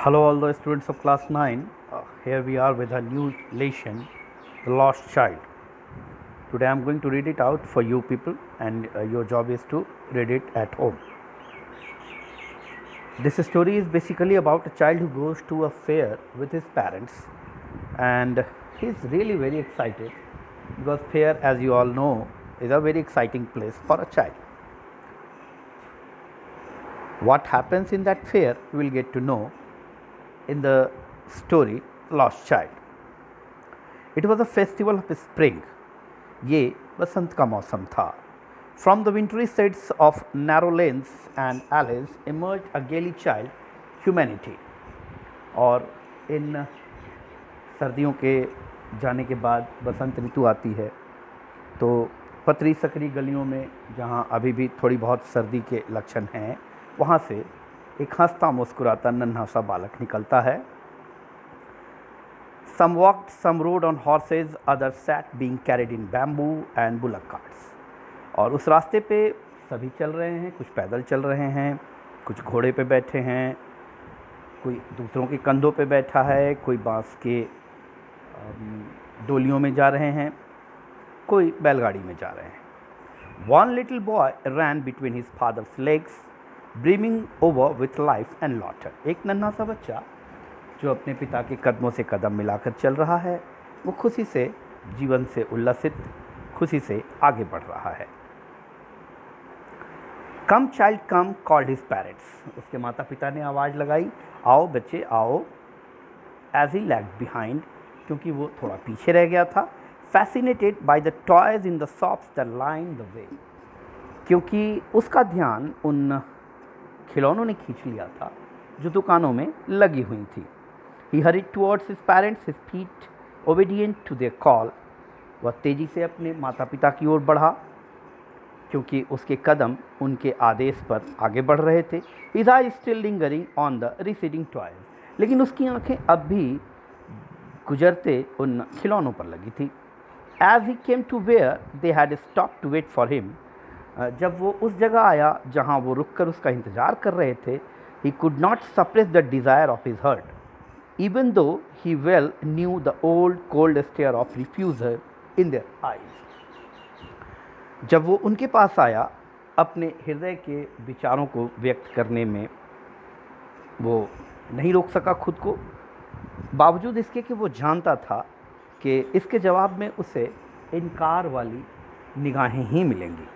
Hello, all the students of class 9. Here we are with a new lesson, The Lost Child. Today I am going to read it out for you people, and your job is to read it at home. This story is basically about a child who goes to a fair with his parents, and he is really very excited because fair, as you all know, is a very exciting place for a child. What happens in that fair, we will get to know in the story Lost Child. It was a festival of spring. ये बसंत का मौसम था. From the wintry shades of narrow lanes and alleys emerged a gaily child, humanity. और इन सर्दियों के जाने के बाद बसंत ऋतु आती है, तो पतरी सकरी गलियों में जहाँ अभी भी थोड़ी बहुत सर्दी के लक्षण हैं, वहाँ से एक हंसता मुस्कुराता नन्हा सा बालक निकलता है. Some walked, some rode on horses, others sat being carried in bamboo and bullock carts. और उस रास्ते पे सभी चल रहे हैं, कुछ पैदल चल रहे हैं, कुछ घोड़े पे बैठे हैं, कोई दूसरों के कंधों पे बैठा है, कोई बांस के डोलियों में जा रहे हैं, कोई बैलगाड़ी में जा रहे हैं. One little boy ran between his father's legs, brimming over with life and laughter. एक नन्हा सा बच्चा जो अपने पिता के कदमों से कदम मिलाकर चल रहा है, वो खुशी से, जीवन से उल्लसित, खुशी से आगे बढ़ रहा है. कम चाइल्ड कम कॉल्ड हिज पेरेंट्स. उसके माता पिता ने आवाज़ लगाई, आओ बच्चे आओ. एज ही लैग्ड बिहाइंड, क्योंकि वो थोड़ा पीछे रह गया था. Fascinated by the toys in the shops that line the way, क्योंकि उसका ध्यान उन खिलौनों ने खींच लिया था जो दुकानों में लगी हुई थी. He hurried towards his parents, his feet obedient to their call. वह तेजी से अपने माता पिता की ओर बढ़ा, क्योंकि उसके कदम उनके आदेश पर आगे बढ़ रहे थे. His eyes still lingering on the receding toys. लेकिन उसकी आंखें अब भी गुजरते उन खिलौनों पर लगी थी. As he came to where they had stopped to wait for him, जब वो उस जगह आया जहाँ वो रुककर उसका इंतज़ार कर रहे थे, he could not suppress the desire of his heart, even though he well knew the old cold stare of refusal in their eyes. जब वो उनके पास आया, अपने हृदय के विचारों को व्यक्त करने में वो नहीं रोक सका खुद को, बावजूद इसके कि वो जानता था कि इसके जवाब में उसे इनकार वाली निगाहें ही मिलेंगी.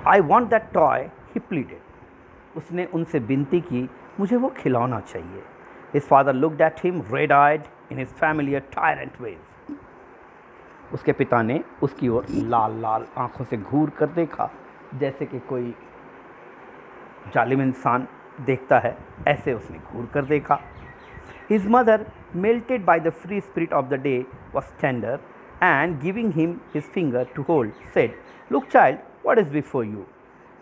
I want that toy, he pleaded. उसने उनसे विनती की, मुझे वो खिलौना चाहिए. His father looked at him red-eyed in his familiar tyrant ways. उसके पिता ने उसकी ओर लाल लाल आंखों से घूर कर देखा, जैसे कि कोई जालिम इंसान देखता है, ऐसे उसने घूर कर देखा. His mother, melted by the free spirit of the day, was tender and giving him his finger to hold, said, "Look, child, what is before you?"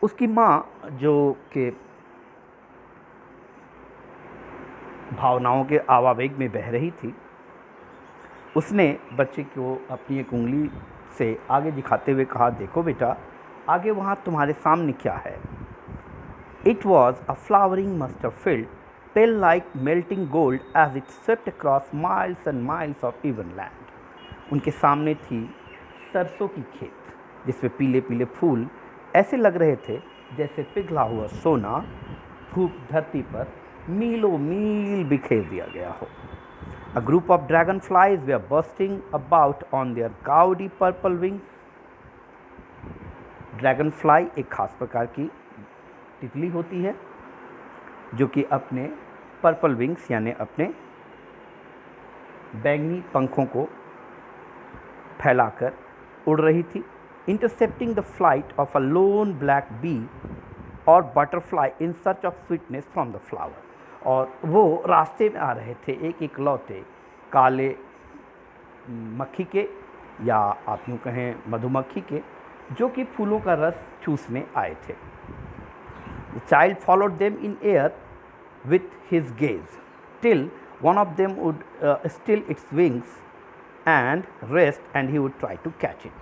उसकी माँ, जो कि भावनाओं के आवावेग में बह रही थी, उसने बच्चे को अपनी एक उंगली से आगे दिखाते हुए कहा, देखो बेटा, आगे वहाँ तुम्हारे सामने क्या है. It was a flowering mustard field, pale like melting gold as it swept across miles and miles of even land. उनके सामने थी सरसों की खेत, जिसमें पीले पीले फूल ऐसे लग रहे थे जैसे पिघला हुआ सोना धूप धरती पर मीलों मील बिखेर दिया गया हो. A group of dragonflies were bursting about on their gaudy purple wings. Dragonfly एक खास प्रकार की तितली होती है जो कि अपने पर्पल विंग्स यानी अपने बैंगनी पंखों को फैलाकर उड़ रही थी. Intercepting the flight of a lone black bee or butterfly in search of sweetness from the flower. और वो रास्ते में आ रहे थे एक एक लौटे काले मक्खी के, या आप यूँ कहें मधुमक्खी के, जो कि फूलों का रस चूसने आए थे. The child followed them in air with his gaze till one of them would still its wings and rest and he would try to catch it.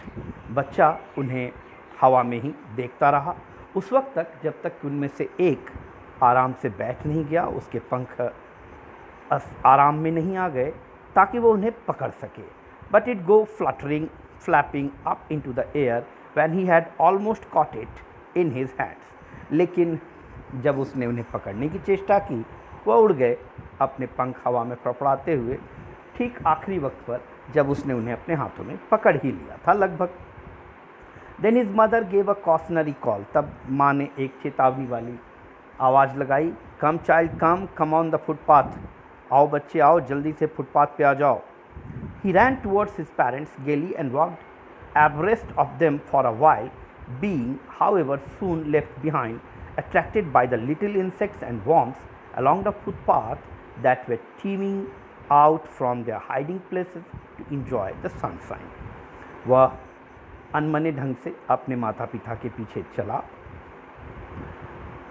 बच्चा उन्हें हवा में ही देखता रहा उस वक्त तक जब तक कि उनमें से एक आराम से बैठ नहीं गया, उसके पंख आराम में नहीं आ गए ताकि वो उन्हें पकड़ सके. But it go fluttering, flapping up into the air when he had almost caught it in his hands. लेकिन जब उसने उन्हें पकड़ने की चेष्टा की, वह उड़ गए अपने पंख हवा में फड़फड़ाते हुए ठीक आखिरी वक्त पर जब उसने उन्हें अपने हाथों में पकड़ ही लिया था लगभग. Then his mother gave a cautionary call. तब माँ ने एक चेतावनी वाली आवाज़ लगाई. Come child come, come on the footpath. आओ बच्चे आओ, जल्दी से फुटपाथ पे आ जाओ. He ran towards his parents gaily and walked abreast of them for a while, being, however, soon left behind, attracted by the little insects and worms along the footpath that were teeming out from their hiding places to enjoy the sunshine. वह अनमने ढंग से अपने माता पिता के पीछे चला.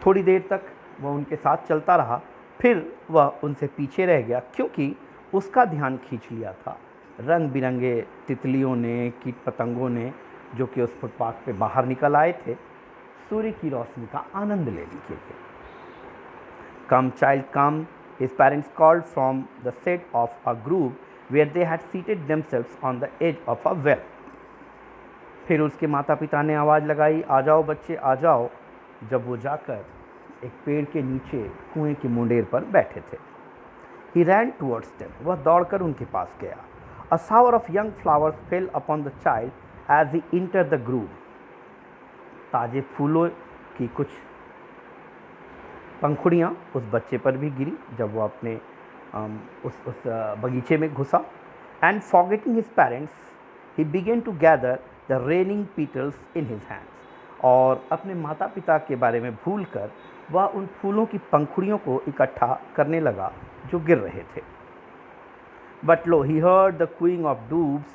थोड़ी देर तक वह उनके साथ चलता रहा, फिर वह उनसे पीछे रह गया क्योंकि उसका ध्यान खींच लिया था रंग बिरंगे तितलियों ने, कीट पतंगों ने, जो कि उस फुटपाथ पे बाहर निकल आए थे सूर्य की रोशनी का आनंद लेने के लिए. Come child come, his parents called from the shade of a grove where they had seated themselves on the edge of a well. फिर उसके माता पिता ने आवाज़ लगाई, आ जाओ बच्चे आ जाओ, जब वो जाकर एक पेड़ के नीचे कुएं की मुंडेर पर बैठे थे. He ran towards them. वह दौड़कर उनके पास गया. A shower of young flowers fell upon the child as he entered the grove. ताजे फूलों की कुछ पंखुड़ियाँ उस बच्चे पर भी गिरी जब वो अपने उस बगीचे में घुसा. And forgetting his parents, he began to gather the raining petals in his hands. और अपने माता पिता के बारे में भूलकर वह उन फूलों की पंखुड़ियों को इकट्ठा करने लगा जो गिर रहे थे. But lo, he heard the cooing of doves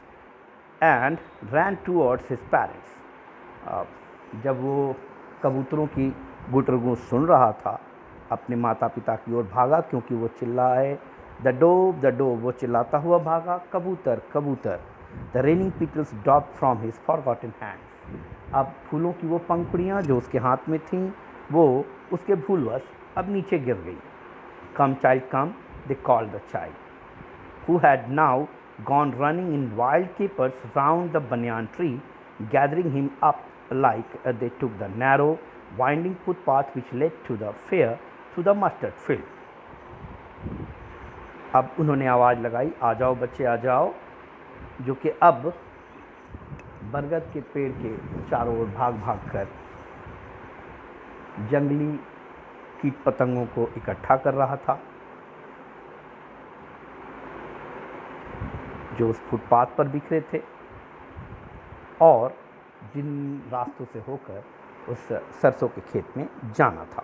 and ran towards his parents. जब वो कबूतरों की गुटरगू सुन रहा था, अपने माता पिता की ओर भागा क्योंकि वो चिल्लाए, द डोव, वो चिल्लाता हुआ भागा, कबूतर कबूतर. The raining petals drop from his forgotten hands. अब फूलों की वो पंखुड़ियाँ जो उसके हाथ में थीं वो उसके भूलवश अब नीचे गिर गई. Come child come, they called the child, who had now gone running in wild capers round the banyan tree, gathering him up like they took the narrow, winding footpath which led to the fair through the mustard field. अब उन्होंने आवाज़ लगाई, आ जाओ बच्चे आ जाओ, जो कि अब बरगद के पेड़ के चारों ओर भाग भाग कर जंगली कीट पतंगों को इकट्ठा कर रहा था जो उस फुटपाथ पर बिखरे थे और जिन रास्तों से होकर उस सरसों के खेत में जाना था.